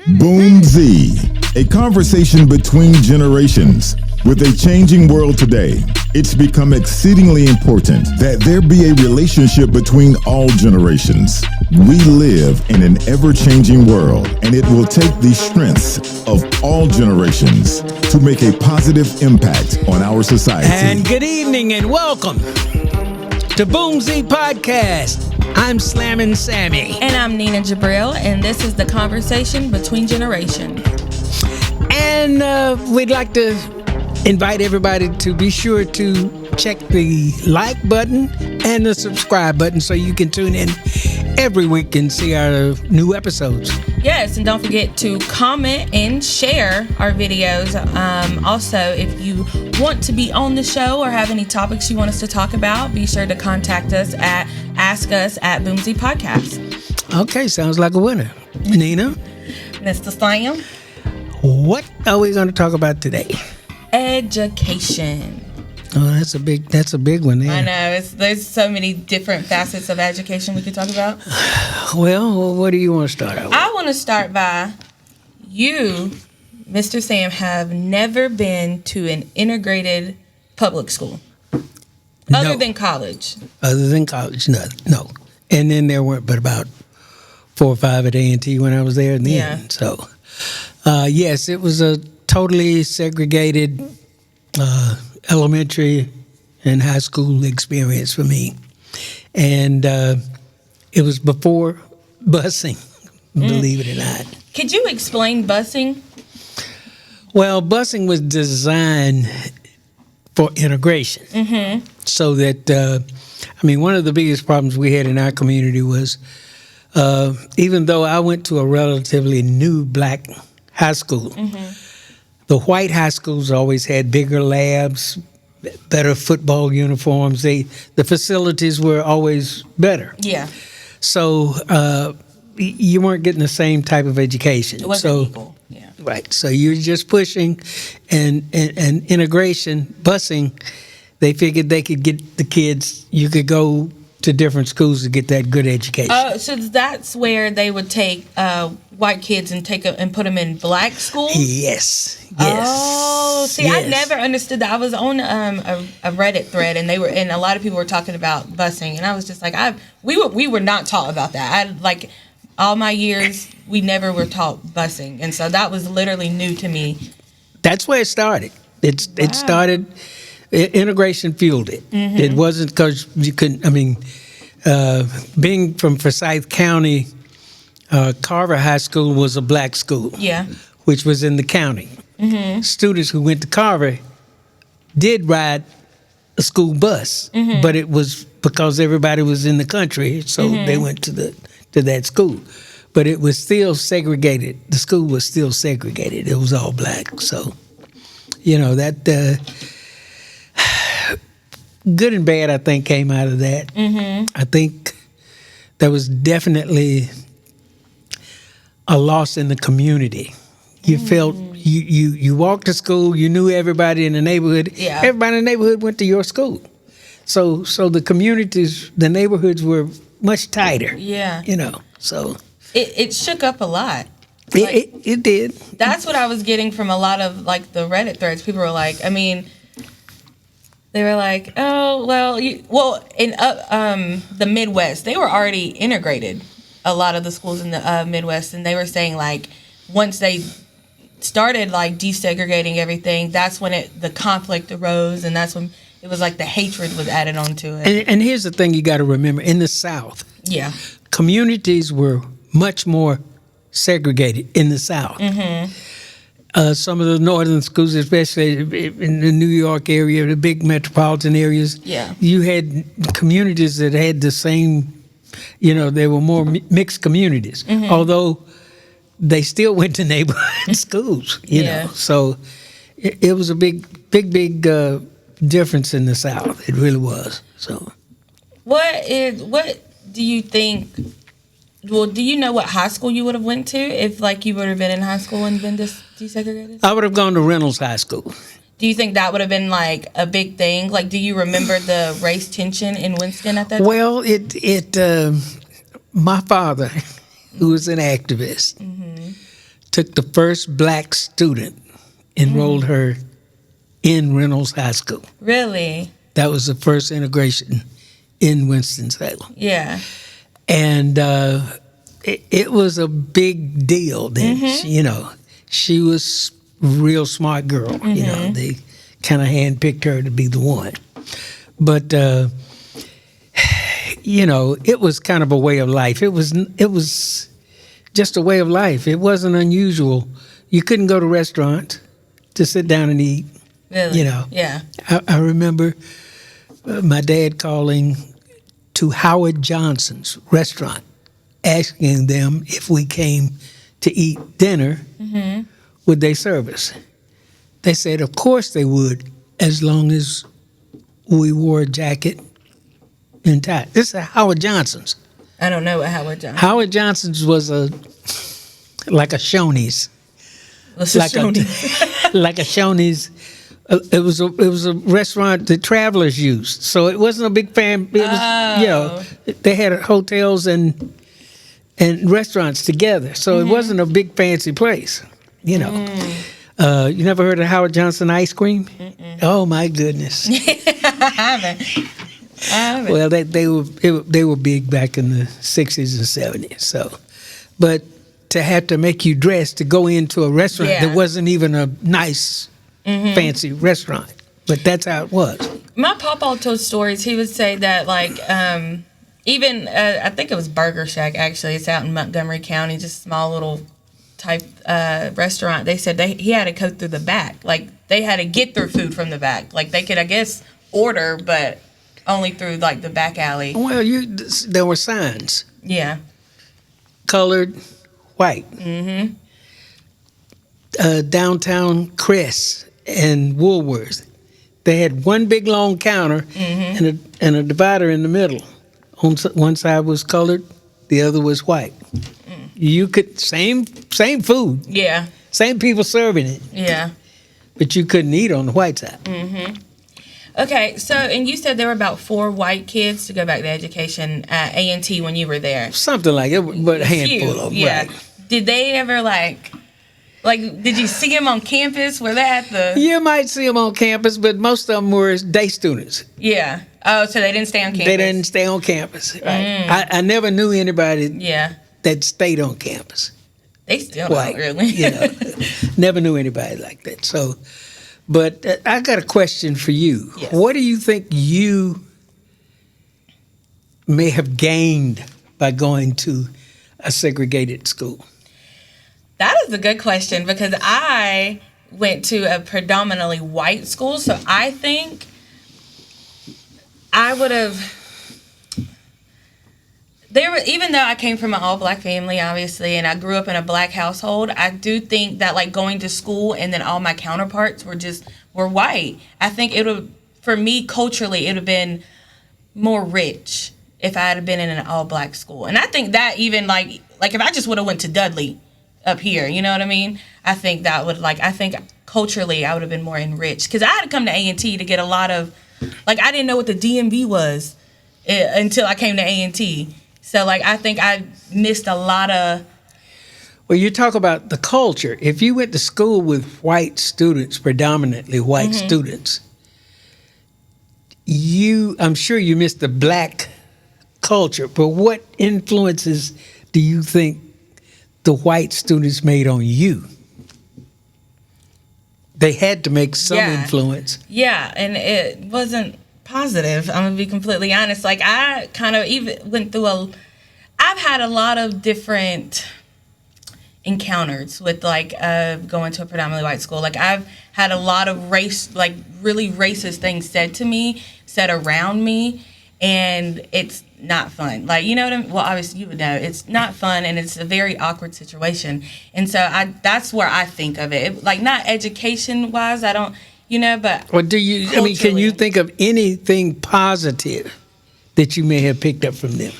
Boom Z, a conversation between generations. With a changing world today, it's become exceedingly important that there be a relationship between all generations. We live in an ever-changing world, and it will take the strengths of all generations to make a positive impact on our society. And good evening and welcome to Boom Z Podcast. I'm Slammin Sammy. And I'm Ninajabril, and this is the conversation between generations. And we'd like to invite everybody to be sure to check the like button and the subscribe button so you can tune in every week and see our new episodes. Yes, and don't forget to comment and share our videos. Also, if you want to be on the show or have any topics you want us to talk about, be sure to contact us at AskUs@BoomZ Podcast. Okay, sounds like a winner. Nina? Mr. Slam? What are we going to talk about today? Education. Oh, that's a big one there. I know. There's so many different facets of education we could talk about. Well, what do you want to start out with? I want to start by you, Mr. Sam, have never been to an integrated public school. Other than college. Other than college, no. And then there weren't but about 4 or 5 at A&T when I was there. Then. Yeah. So, yes, it was a totally segregated elementary and high school experience for me. And it was before busing, believe it or not. Could you explain busing? Well, busing was designed for integration. Mm-hmm. So that, one of the biggest problems we had in our community was even though I went to a relatively new black high school, the white high schools always had bigger labs, better football uniforms. The facilities were always better. Yeah. So you weren't getting the same type of education. It wasn't equal. Yeah. Right. So you're just pushing and integration, busing. They figured they could get the kids, you could go to different schools to get that good education. So that's where they would take white kids and put them in black schools? Yes. Oh, see, yes. I never understood that. I was on a Reddit thread, and a lot of people were talking about busing, and I was just like, we were not taught about that. All my years, we never were taught busing, and so that was literally new to me. That's where it started. It started. Integration fueled it. Mm-hmm. It wasn't because you couldn't. Being from Forsyth County, Carver High School was a black school. Yeah. Which was in the county. Mm-hmm. Students who went to Carver did ride a school bus, but it was because everybody was in the country, so they went to that school. But it was still segregated. The school was still segregated. It was all black. So, that. Good and bad, I think, came out of that. Mm-hmm. I think there was definitely a loss in the community. You felt you walked to school, you knew everybody in the neighborhood. Yeah. Everybody in the neighborhood went to your school. So the communities, the neighborhoods were much tighter. Yeah. So it shook up a lot. It did. That's what I was getting from a lot of the Reddit threads. People were like, they were like, oh, in the Midwest, they were already integrated, a lot of the schools in the Midwest, and they were saying, once they started, desegregating everything, that's when the conflict arose, and that's when it was the hatred was added onto it. And here's the thing you got to remember. In the South, communities were much more segregated in the South. Mm-hmm. Some of the northern schools, especially in the New York area, the big metropolitan areas, you had communities that had the same, they were more mixed communities, although they still went to neighborhood schools, you know. So it was a big difference in the South. It really was. So, what do you think? Well, do you know what high school you would have went to if you would have been in high school and been desegregated? I would have gone to Reynolds High School. Do you think that would have been a big thing? Do you remember the race tension in Winston at that time? Well, my father, who was an activist, took the first black student, enrolled her in Reynolds High School. Really? That was the first integration in Winston-Salem. Yeah. And it was a big deal then. She was a real smart girl. They kind of handpicked her to be the one. But, it was kind of a way of life. It was just a way of life. It wasn't unusual. You couldn't go to restaurants to sit down and eat. Really? Yeah. I remember my dad calling to Howard Johnson's restaurant, asking them if we came to eat dinner, would they serve us? They said, of course they would, as long as we wore a jacket and tie. This is Howard Johnson's. I don't know what Howard Johnson's. Howard Johnson's was like a Shoney's. What's a Shoney's? Like a Shoney's. It was a restaurant that travelers used, so it wasn't a big fan. It was, they had hotels and restaurants together, so it wasn't a big fancy place. You never heard of Howard Johnson ice cream? Mm-mm. Oh my goodness! I haven't. Well, they were big back in the 60s and 70s. So, but to have to make you dress to go into a restaurant that wasn't even a nice. Fancy restaurant, but that's how it was. My papa told stories. He would say that, like, even I think it was Burger Shack. Actually, it's out in Montgomery County, just a small little type restaurant. They said he had to go through the back. Like, they had to get their food from the back. Like, they could, I guess, order, but only through like the back alley. Well, there were signs. Yeah. Colored, white. Downtown Crest and Woolworth, they had one big long counter and a divider in the middle. On one side was colored, the other was white. You could same food. Yeah. Same people serving it. Yeah. But you couldn't eat on the white side. Okay, so and you said there were about 4 white kids, to go back to education, at A&T when you were there. Something like it, but a handful of them. Yeah. Right. Did they ever like, did you see them on campus? Were they at the... You might see them on campus, but most of them were day students. Yeah. Oh, so they didn't stay on campus. They didn't stay on campus. Right. I never knew anybody that stayed on campus. They still don't, really. Never knew anybody like that. So, but I got a question for you. Yes. What do you think you may have gained by going to a segregated school? That is a good question, because I went to a predominantly white school, so I think I would have... even though I came from an all-black family, obviously, and I grew up in a black household, I do think that, like, going to school and then all my counterparts were white. I think for me, culturally, it would have been more rich if I had been in an all-black school. And I think that even, like if I just would have went to Dudley up here, you know what I mean? I think that would, I think culturally I would have been more enriched. Because I had to come to A&T to get a lot of, I didn't know what the DMV was until I came to A&T. So, I think I missed a lot of... Well, you talk about the culture. If you went to school with white students, predominantly white students, I'm sure you missed the black culture. But what influences do you think the white students made on you? They had to make some influence. Yeah, and it wasn't positive. I'm gonna be completely honest. I kind of even went through I've had a lot of different encounters with going to a predominantly white school. I've had a lot of really racist things said around me, and it's not fun. You know what I mean? Well, obviously you would know it's not fun, and it's a very awkward situation. And so that's where I think of it. Not education wise, I don't. But well, do you? I mean, can you think of anything positive that you may have picked up from them?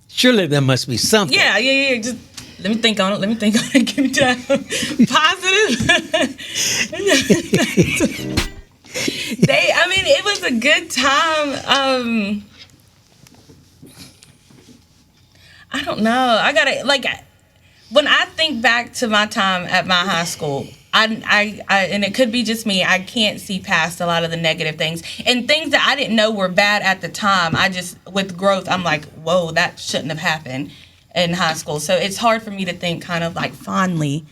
Surely there must be something. Yeah. Just let me think on it. Give me time. Positive. It was a good time. I don't know. I gotta when I think back to my time at my high school, I and it could be just me, I can't see past a lot of the negative things and things that I didn't know were bad at the time. I just, with growth, I'm like, whoa, that shouldn't have happened in high school. So it's hard for me to think kind of like fondly.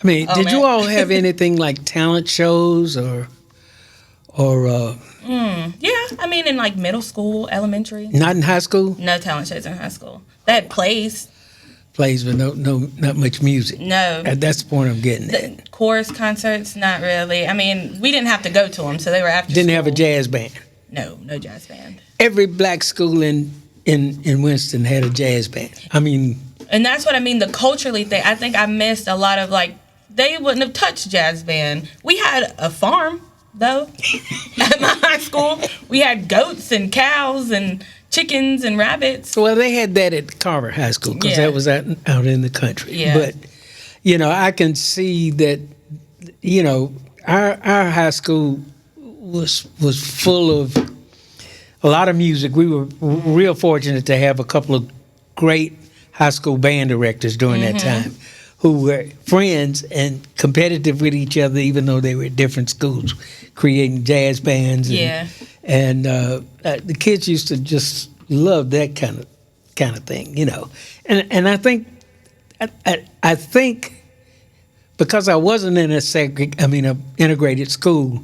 I mean, did you all have anything like talent shows or yeah, I mean, in like middle school, elementary. Not in high school? No talent shows in high school. They had plays. Plays, but not much music. No. That's the point I'm getting at. Chorus concerts, not really. I mean, we didn't have to go to them, so they were after Didn't school. have a jazz band? No jazz band. Every black school in Winston had a jazz band. I mean... And that's what I mean, the culturally thing. I think I missed a lot of, like, they wouldn't have touched jazz band. We had a farm, though, at my high school. We had goats and cows and chickens and rabbits. Well, they had that at Carver High School because that was out in the country. Yeah. But, I can see that, our high school was full of a lot of music. We were real fortunate to have a couple of great high school band directors during that time who were friends and competitive with each other, even though they were at different schools, creating jazz bands. And the kids used to just love that kind of thing, And I think because I wasn't in a integrated school,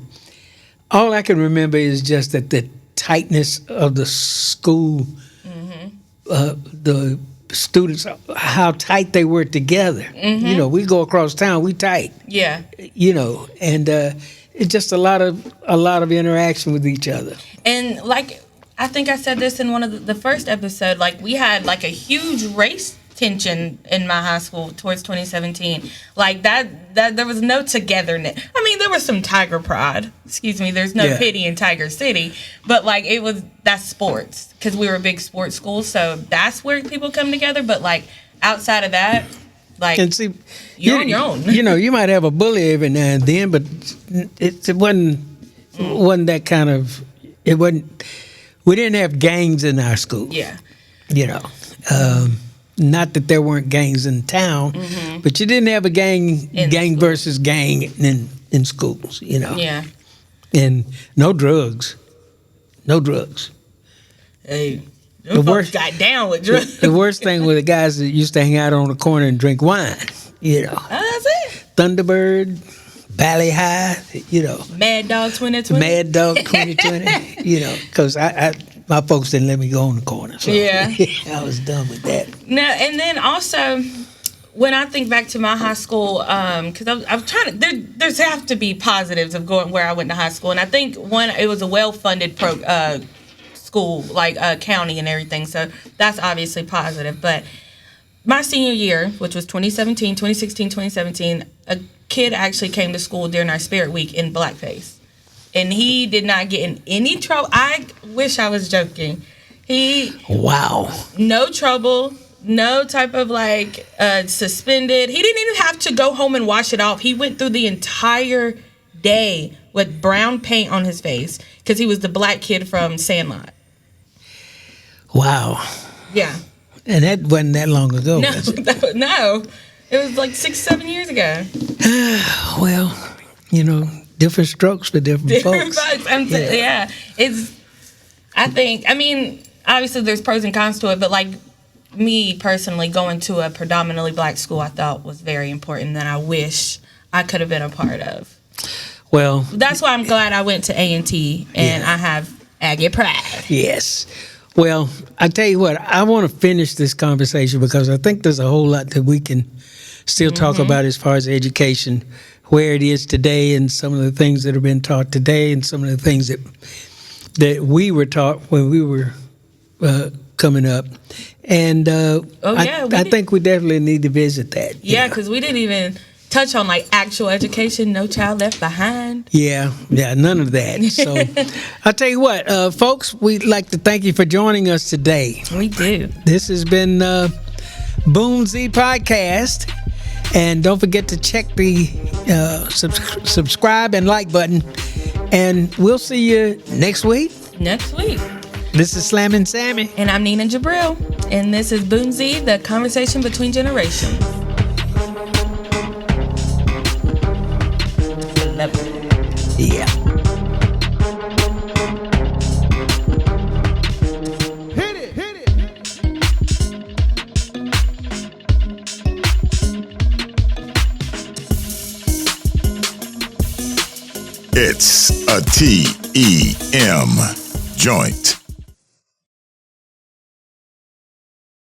all I can remember is just that the tightness of the school, the students, how tight they were together. We go across town, we tight. Yeah. And it's just a lot of interaction with each other. And like, I think I said this in one of the first episode, like we had like a huge race tension in my high school towards 2017. Like that there was no togetherness. I mean, there was some Tiger pride. Excuse me. There's no pity in Tiger City, but like that's sports because we were a big sports school. So that's where people come together. But like outside of that, like and see, you're on your own. You might have a bully every now and then, but it wasn't that kind of. It wasn't. We didn't have gangs in our school. Yeah. Not that there weren't gangs in town, but you didn't have a gang versus gang in schools, Yeah. And no drugs. No drugs. Hey, the worst got down with drugs. The worst thing were the guys that used to hang out on the corner and drink wine, That's it. Thunderbird, Valley High, Mad Dog 2020. Mad Dog 2020, because my folks didn't let me go on the corner. So yeah. I was done with that. No, and then also, when I think back to my high school, because I'm trying to, there's have to be positives of going where I went to high school. And I think it was a well-funded school, like county and everything. So that's obviously positive. But my senior year, which was 2016, 2017, a kid actually came to school during our Spirit Week in blackface. And he did not get in any trouble. I wish I was joking. Wow. No trouble. No type of suspended. He didn't even have to go home and wash it off. He went through the entire day with brown paint on his face because he was the black kid from Sandlot. Wow. Yeah. And that wasn't that long ago. No, was it? no. It was like 6-7 years ago. Well, different strokes for different folks. Yeah. I mean, obviously there's pros and cons to it, but like me personally going to a predominantly black school I thought was very important that I wish I could have been a part of. Well, that's why I'm glad I went to A&T and I have Aggie pride. Yes. Well, I tell you what, I want to finish this conversation because I think there's a whole lot that we can still talk about as far as education, where it is today and some of the things that have been taught today and some of the things that we were taught when we were coming up. And I think we definitely need to visit that. Yeah, because we didn't even touch on like actual education, No Child Left Behind. Yeah, none of that. So I'll tell you what, folks, we'd like to thank you for joining us today. We do. This has been Boom Z Podcast. And don't forget to check the subscribe and like button. And we'll see you next week. Next week. This is Slammin Sammy. And I'm Ninajabril. And this is Boom Z, the conversation between generations. It's a TEM joint.